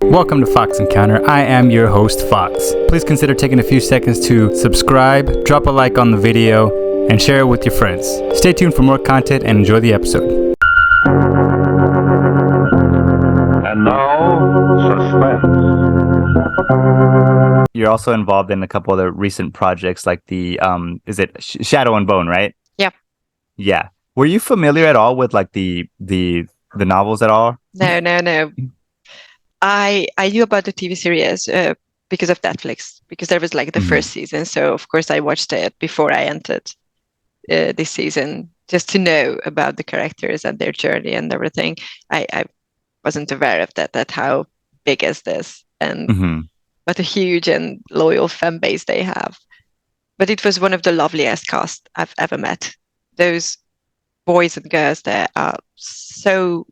Welcome to Fox Encounter. I am your host, Fox. Please consider taking a few seconds to subscribe, drop a like on the video, and share it with your friends. Stay tuned for more content and enjoy the episode. And now, suspense. You're also involved in a couple other recent projects like the, is it Shadow and Bone, right? Yep. Yeah. Were you familiar at all with like the novels at all? No. I knew about the TV series because of Netflix, because there was like the first season. So of course I watched it before I entered this season, just to know about the characters and their journey and everything. I wasn't aware of that how big is this and what a huge and loyal fan base they have. But it was one of the loveliest cast I've ever met. Those boys and girls there are so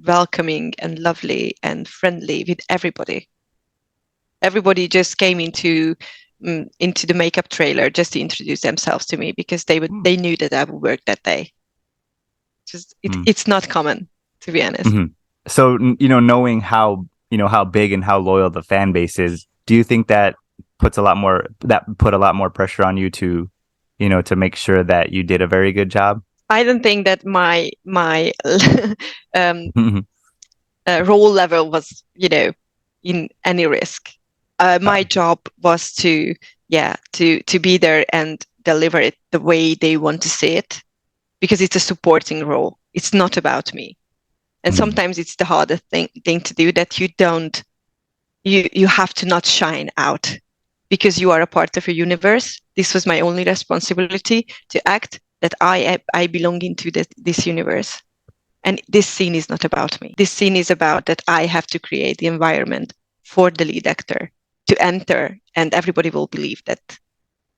welcoming and lovely and friendly with everybody. Everybody just came into the makeup trailer just to introduce themselves to me because they knew that I would work that day. It's not common, to be honest. So knowing how big and how loyal the fan base is, do you think that put a lot more pressure on you to make sure that you did a very good job? I don't think that my role level was, in any risk. My job was to be there and deliver it the way they want to see it, because it's a supporting role. It's not about me. And sometimes it's the hardest thing to do, that you have to not shine out because you are a part of a universe. This was my only responsibility, to act that I belong into this universe. And this scene is not about me. This scene is about that I have to create the environment for the lead actor to enter, and everybody will believe that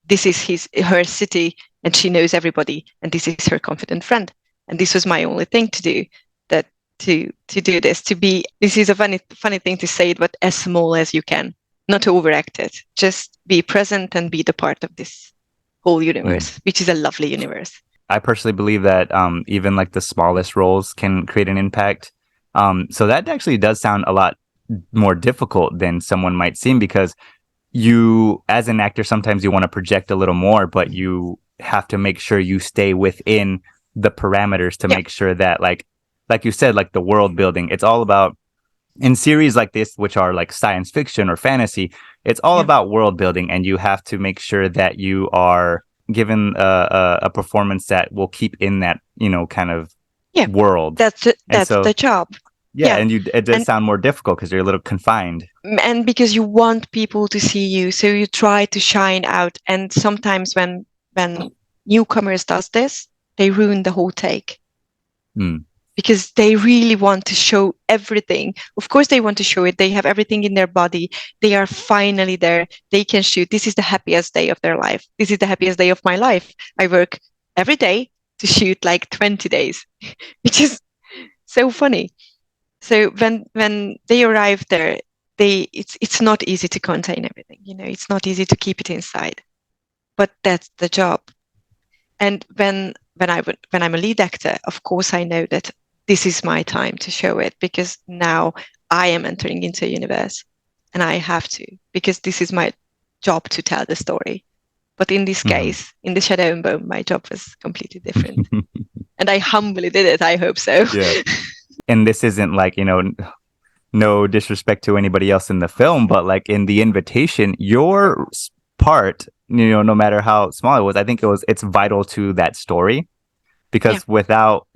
this is her city and she knows everybody and this is her confident friend. And this was my only thing to do, that to do this, this is a funny thing to say it, but as small as you can, not to overact it. Just be present and be the part of this whole universe, which is a lovely universe. I personally believe that even like the smallest roles can create an impact. So that actually does sound a lot more difficult than someone might seem, because you, as an actor, sometimes you want to project a little more, but you have to make sure you stay within the parameters to make sure that, like you said, like the world building, it's all about, in series like this, which are like science fiction or fantasy, it's all about world building, and you have to make sure that you are given a performance that will keep in that kind of world. That's the job. And it does sound more difficult because you're a little confined, and because you want people to see you, so you try to shine out. And sometimes when newcomers does this, they ruin the whole take. Because they really want to show everything. Of course they want to show it. They have everything in their body. They are finally there. They can shoot. This is the happiest day of their life. This is the happiest day of my life. I work every day to shoot like 20 days, which is so funny. So when they arrive there, it's not easy to contain everything. It's not easy to keep it inside, but that's the job. And when I'm a lead actor, of course I know that this is my time to show it, because now I am entering into a universe and I have to, because this is my job to tell the story. But in this case, in the Shadow and Bone, my job was completely different. And I humbly did it. I hope so. Yeah. And this isn't like, no disrespect to anybody else in the film, but like in The Invitation, your part, no matter how small it was, I think it's vital to that story, because without,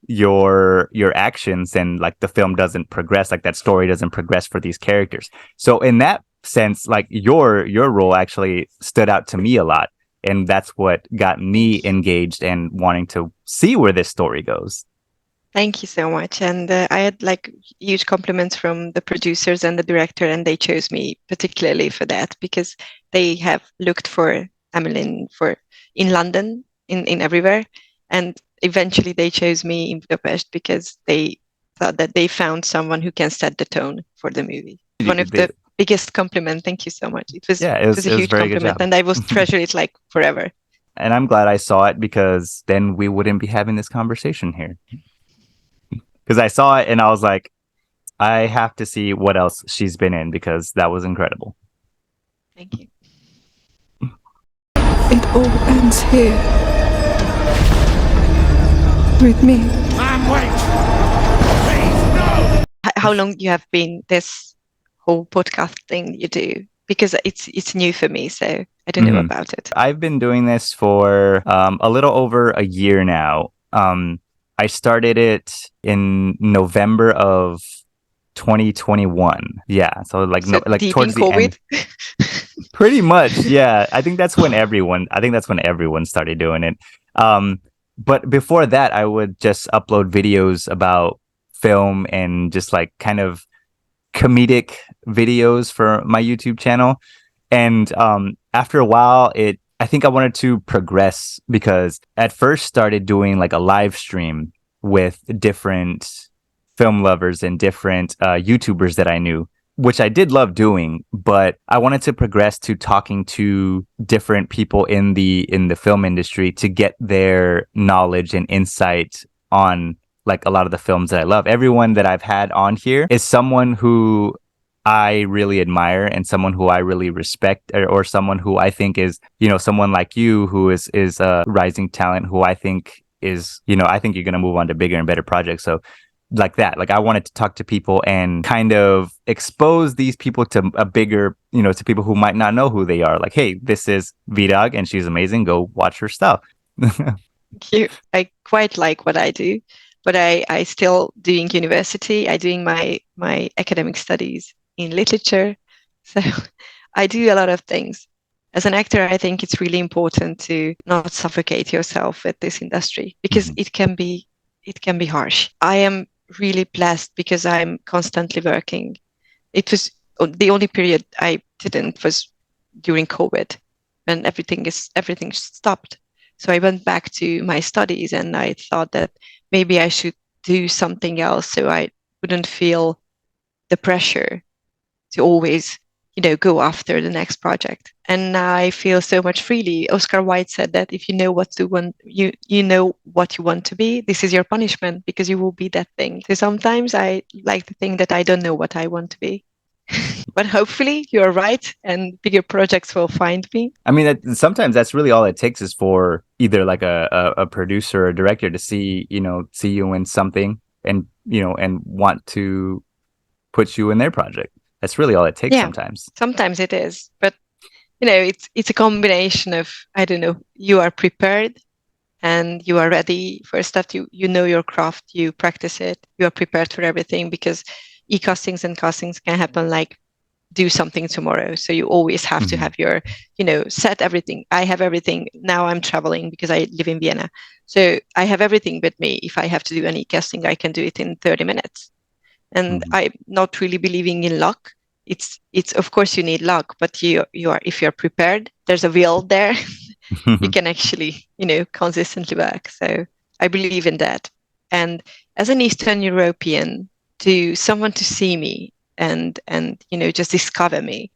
your actions, and like the film doesn't progress, like that story doesn't progress for these characters. So in that sense, like your role actually stood out to me a lot, and that's what got me engaged and wanting to see where this story goes. Thank you so much. And I had like huge compliments from the producers and the director, and they chose me particularly for that, because they have looked for Emmeline in London, in everywhere, and eventually they chose me in Budapest because they thought that they found someone who can set the tone for the movie. One of the biggest compliment. Thank you so much. It was a huge compliment, and I will treasure it like forever. And I'm glad I saw it, because then we wouldn't be having this conversation here. Because I saw it and I was like, I have to see what else she's been in because that was incredible. Thank you. It all ends here. With me. How long you have been this whole podcast thing you do? Because it's new for me, so I don't know about it. I've been doing this for a little over a year now. I started it in November of 2021. Yeah, so like deep towards in the COVID. end. Pretty much, yeah. I think that's when everyone started doing it. But before that, I would just upload videos about film and just like kind of comedic videos for my YouTube channel. And after a while, I think I wanted to progress because at first started doing like a live stream with different film lovers and different YouTubers that I knew, which I did love doing, but I wanted to progress to talking to different people in the film industry to get their knowledge and insight on like a lot of the films that I love. Everyone that I've had on here is someone who I really admire and someone who I really respect, or someone who I think is, someone like you who is a rising talent who I think is, I think you're going to move on to bigger and better projects. So like that, like I wanted to talk to people and kind of expose these people to a bigger, to people who might not know who they are. Like, hey, this is VIRAG and she's amazing. Go watch her stuff. Thank you. I quite like what I do, but I still doing university. I doing my academic studies in literature. So I do a lot of things. As an actor, I think it's really important to not suffocate yourself with this industry because it can be harsh. I am really blessed because I'm constantly working. It was the only period I didn't was during COVID when everything stopped. So I went back to my studies and I thought that maybe I should do something else so I wouldn't feel the pressure to always, go after the next project. And I feel so much freely. Oscar Wilde said that if you know what you know what you want to be, this is your punishment because you will be that thing. So sometimes I like to think that I don't know what I want to be. But hopefully you're right and bigger projects will find me. I mean, sometimes that's really all it takes is for either like a producer or a director to see you in something and, and want to put you in their project. That's really all it takes sometimes. Sometimes it is. But, it's a combination of, I don't know, you are prepared and you are ready for stuff. You know your craft, you practice it, you are prepared for everything because e-castings and castings can happen like do something tomorrow. So you always have to have your, set everything. I have everything. Now I'm traveling because I live in Vienna. So I have everything with me. If I have to do any casting, I can do it in 30 minutes. And I'm not really believing in luck. It's of course you need luck, but you are, if you're prepared, there's a will there. You can actually, consistently work. So I believe in that. And as an Eastern European, to someone to see me and just discover me,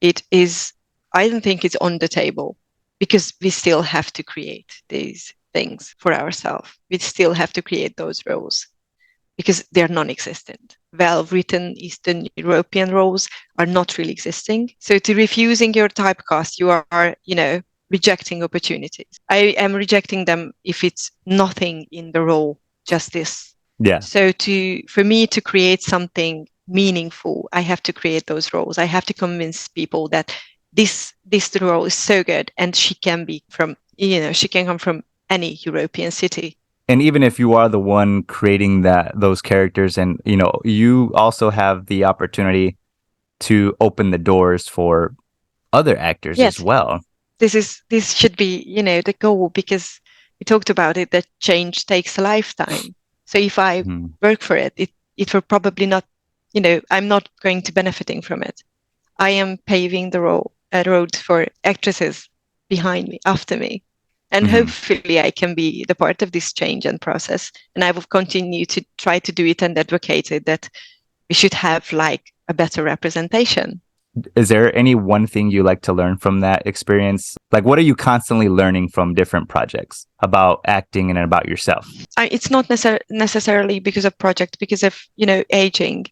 I don't think it's on the table because we still have to create these things for ourselves. We still have to create those roles because they're non-existent. Well-written Eastern European roles are not really existing. So to refusing your typecast, you are, rejecting opportunities. I am rejecting them if it's nothing in the role, just this. Yeah. So for me to create something meaningful, I have to create those roles. I have to convince people that this role is so good and she can be from, she can come from any European city. And even if you are the one creating those characters and, you also have the opportunity to open the doors for other actors as well. This should be, the goal because we talked about it, that change takes a lifetime. So if I work for it will probably not, I'm not going to benefiting from it. I am paving the road for actresses behind me, after me. And hopefully I can be the part of this change and process. And I will continue to try to do it and advocate it that we should have like a better representation. Is there any one thing you like to learn from that experience? Like, what are you constantly learning from different projects about acting and about yourself? It's not necessarily because of project, because of, aging.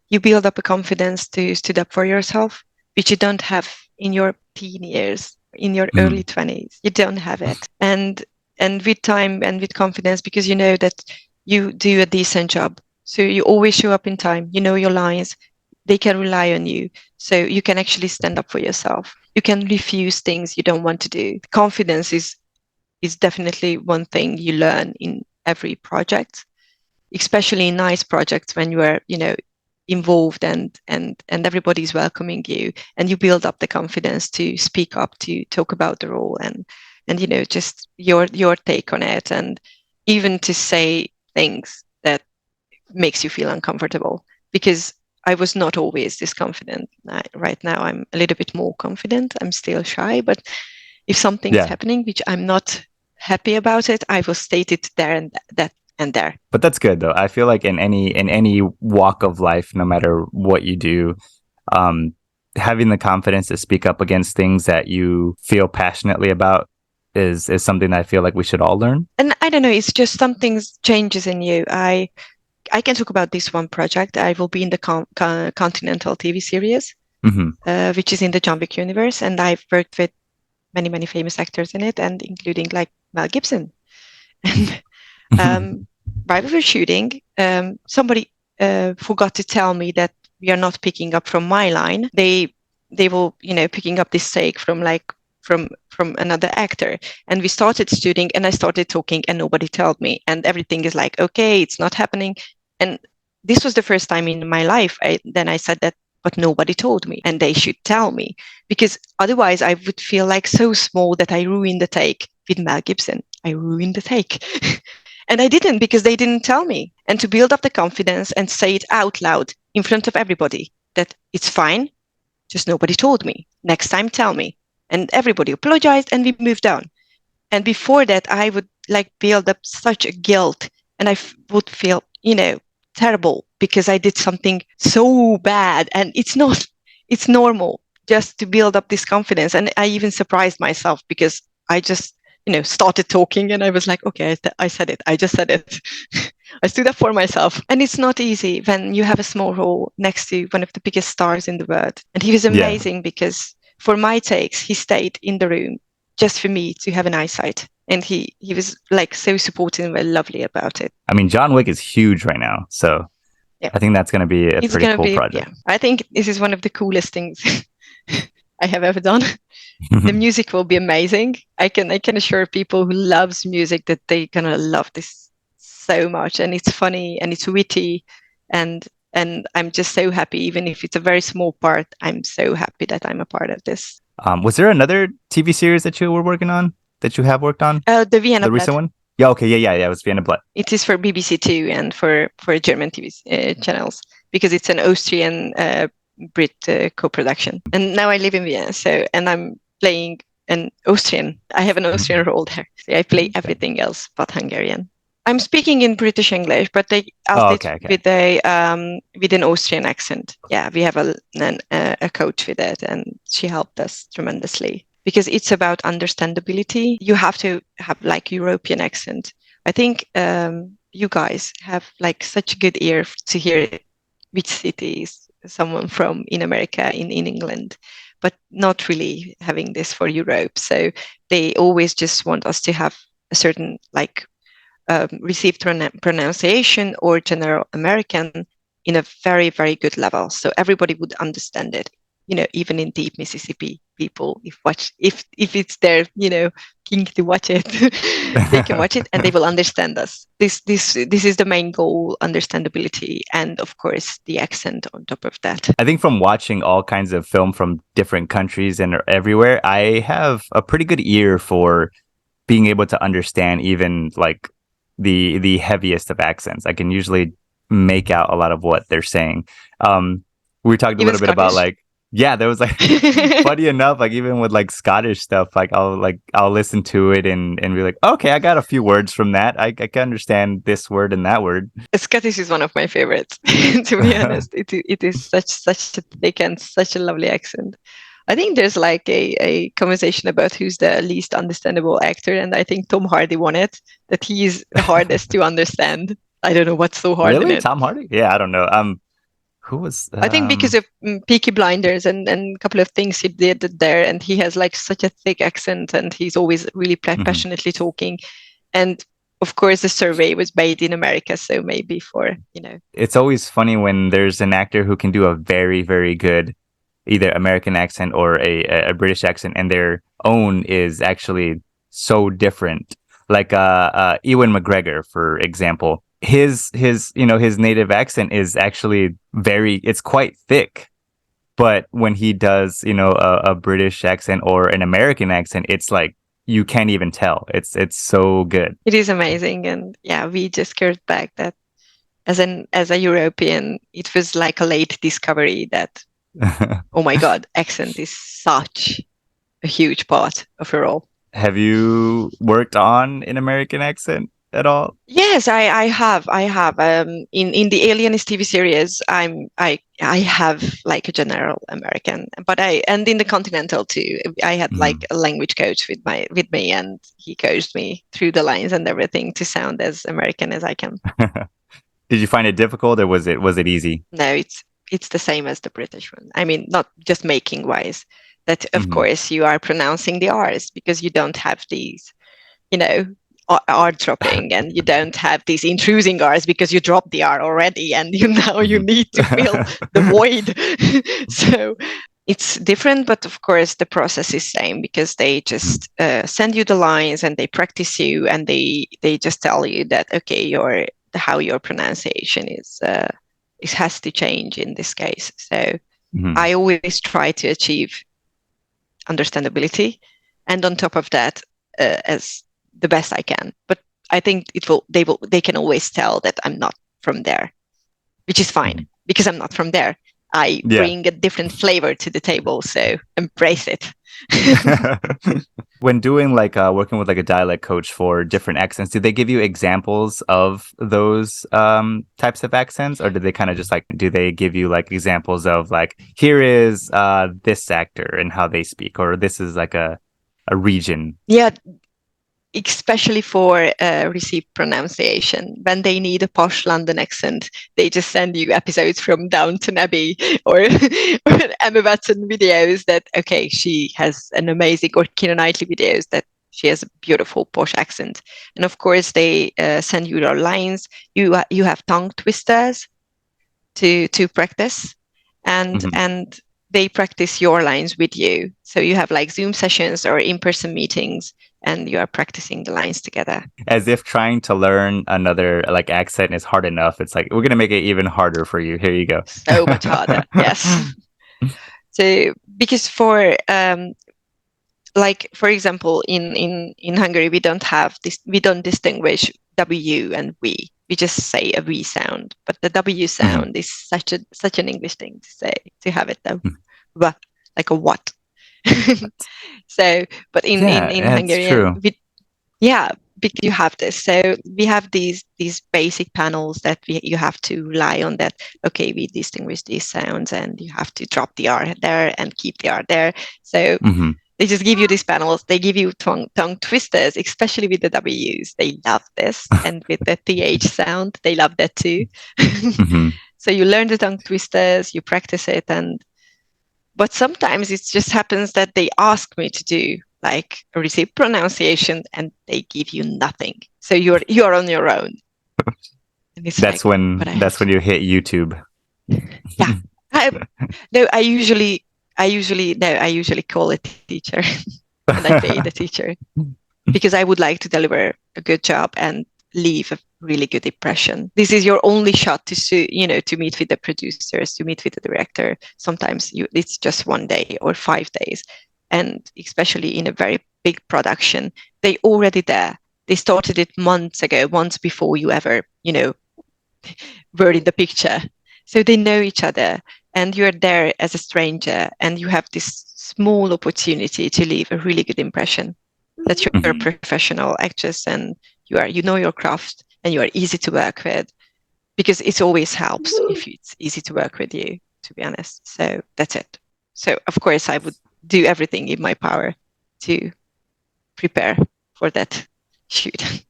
you build up a confidence to stood up for yourself, which you don't have in your teen years, in your early 20s. You don't have it. And with time and with confidence, because you know that you do a decent job. So you always show up in time. You know your lines. They can rely on you. So you can actually stand up for yourself. You can refuse things you don't want to do. Confidence is definitely one thing you learn in every project, especially in nice projects when you are, involved and everybody's welcoming you, and you build up the confidence to speak up, to talk about the role, and just your take on it, and even to say things that makes you feel uncomfortable, because I was not always this confident. Right now I'm a little bit more confident. I'm still shy, but if something's happening which I'm not happy about it, I will state it there and there. But that's good though. I feel like in any walk of life, no matter what you do, having the confidence to speak up against things that you feel passionately about is something that I feel like we should all learn. And I don't know, it's just some things changes in you. I can talk about this one project. I will be in the Continental TV series, which is in the John Wick universe, and I've worked with many famous actors in it, and including like Mel Gibson. And while we were shooting, somebody forgot to tell me that we are not picking up from my line. They were picking up this take from another actor, and we started shooting, and I started talking, and nobody told me, and everything is like, okay, it's not happening. And this was the first time in my life then I said that, but nobody told me, and they should tell me, because otherwise I would feel like so small that I ruined the take with Mel Gibson. I ruined the take. And I didn't, because they didn't tell me. And to build up the confidence and say it out loud in front of everybody that it's fine, just nobody told me. Next time, tell me. And everybody apologized, and we moved on. And before that, I would like build up such a guilt, and I would feel, terrible, because I did something so bad. And it's normal just to build up this confidence. And I even surprised myself, because I just started talking, and I was like, okay, I said it. I just said it. I stood up for myself. And it's not easy when you have a small role next to one of the biggest stars in the world. And he was amazing, because for my takes, he stayed in the room just for me to have an eyesight. And he was like so supportive and lovely about it. I mean, John Wick is huge right now. So I think that's going to be a pretty cool project. Yeah. I think this is one of the coolest things I have ever done. The music will be amazing. I can assure people who loves music that they're gonna love this so much, and it's funny and it's witty, and I'm just so happy. Even if it's a very small part, I'm so happy that I'm a part of this. Was there another TV series that you were working on, that you have worked on? The Vienna Blood. Recent one? Yeah. Okay. Yeah. It was Vienna Blood. It is for BBC Two and for German TV channels, because it's an Austrian Brit co-production. And now I live in Vienna, and I'm playing an Austrian. I have an Austrian role there. So I play everything else but Hungarian. I'm speaking in British English, but they asked it with an Austrian accent. Yeah, we have a coach with it, and she helped us tremendously, because it's about understandability. You have to have like European accent. I think you guys have like such a good ear to hear which cities someone from in America, in England, but not really having this for Europe. So they always just want us to have a certain like received pronunciation or general American in a very, very good level. So everybody would understand it, even in deep Mississippi, people, if it's their, king to watch it, they can watch it and they will understand us. This is the main goal, understandability, and of course the accent on top of that. I think from watching all kinds of film from different countries and everywhere, I have a pretty good ear for being able to understand even like the heaviest of accents. I can usually make out a lot of what they're saying. We talked a little bit about like, yeah, there was like funny enough, like even with like Scottish stuff, like I'll listen to it and be like, okay, I got a few words from that. I can understand this word and that word. Scottish is one of my favorites, to be honest. It is such a thick and such a lovely accent. I think there's like a conversation about who's the least understandable actor, and I think Tom Hardy won it, that he is the hardest to understand. I don't know what's so hard in it. Tom Hardy? Yeah, I don't know. Who was? I think because of Peaky Blinders and a couple of things he did there, and he has like such a thick accent, and he's always really passionately talking. And of course, the survey was made in America, so maybe for It's always funny when there's an actor who can do a very, very good either American accent or a British accent, and their own is actually so different. Like Ewan McGregor, for example, his native accent is actually it's quite thick. But when he does, a British accent or an American accent, it's like you can't even tell. It's so good. It is amazing, and yeah, we just heard back that as a European, it was like a late discovery that oh my God, accent is such a huge part of a role. Have you worked on an American accent at all? Yes, I have. In the Alienist TV series, I have like a general American, and in the Continental too. I had like a language coach with me, and he coached me through the lines and everything to sound as American as I can. Did you find it difficult, or was it easy? No, it's the same as the British one. I mean, not just making wise. That of course you are pronouncing the R's because you don't have these, R dropping, and you don't have these intruding R's because you dropped the R already, and you need to fill the void. So it's different, but of course the process is same because they just send you the lines and they practice you, and they just tell you that okay, how your pronunciation is. It has to change in this case. So I always try to achieve understandability, and on top of that, as the best I can. But I think they can always tell that I'm not from there, which is fine because I'm not from there. I bring a different flavor to the table, so embrace it. When doing working with a dialect coach for different accents, do they give you examples of those types of accents, or do they kind of just do they give you examples of here is this actor and how they speak, or this is a region? Yeah, especially for received pronunciation. When they need a posh London accent, they just send you episodes from Downton Abbey or Emma Watson videos that, okay, she has an amazing, or Keira Knightley videos that she has a beautiful posh accent. And of course, they send you your lines. You have tongue twisters to practice, and they practice your lines with you. So you have Zoom sessions or in-person meetings, and you are practicing the lines together. As if trying to learn another accent is hard enough. It's we're going to make it even harder for you. Here you go. So much harder. Yes. So because for example, in Hungary, we don't distinguish W and we. We just say a V sound, but the W sound is such an English thing to say, to have it like a what. So, but in Hungarian, because you have this. So we have these basic panels that you have to rely on. That okay, we distinguish these sounds, and you have to drop the R there and keep the R there. So they just give you these panels. They give you tongue twisters, especially with the W's. They love this, and with the TH sound, they love that too. So you learn the tongue twisters, you practice it, but sometimes it just happens that they ask me to do a received pronunciation, and they give you nothing. So you're on your own. That's when you hit YouTube. Yeah. I usually call a teacher and I pay the teacher because I would like to deliver a good job and leave a really good impression. This is your only shot to meet with the producers, to meet with the director. Sometimes it's just 1 day or 5 days. And especially in a very big production, they already there. They started it months before you ever, were in the picture. So they know each other, and you're there as a stranger, and you have this small opportunity to leave a really good impression that you're a professional actress, and you know your craft, and you are easy to work with, because it always helps if it's easy to work with you, to be honest. So that's it. So of course I would do everything in my power to prepare for that shoot.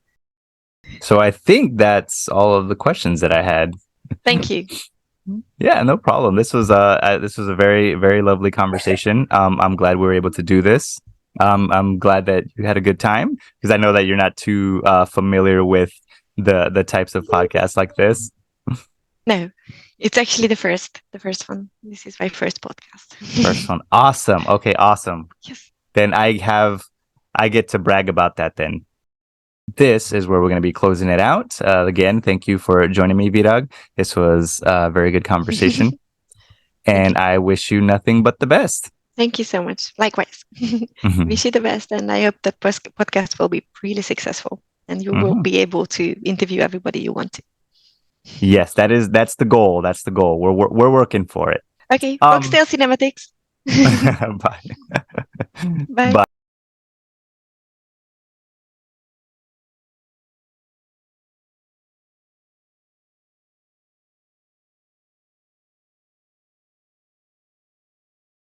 So I think that's all of the questions that I had. Thank you. Yeah, no problem. This was a very, very lovely conversation. I'm glad we were able to do this. I'm glad that you had a good time because I know that you're not too familiar with the types of podcasts like this. No, it's actually the first one. This is my first podcast. First one, awesome. Okay, awesome. Yes. Then I get to brag about that. Then this is where we're going to be closing it out. Again, thank you for joining me, Virag. This was a very good conversation, and I wish you nothing but the best. Thank you so much. Likewise. Mhm. Wish you the best, and I hope the podcast will be really successful, and you will be able to interview everybody you want to. Yes, that's the goal. That's the goal. We're working for it. Okay, Foxtail Cinematics. Bye. Bye. Bye.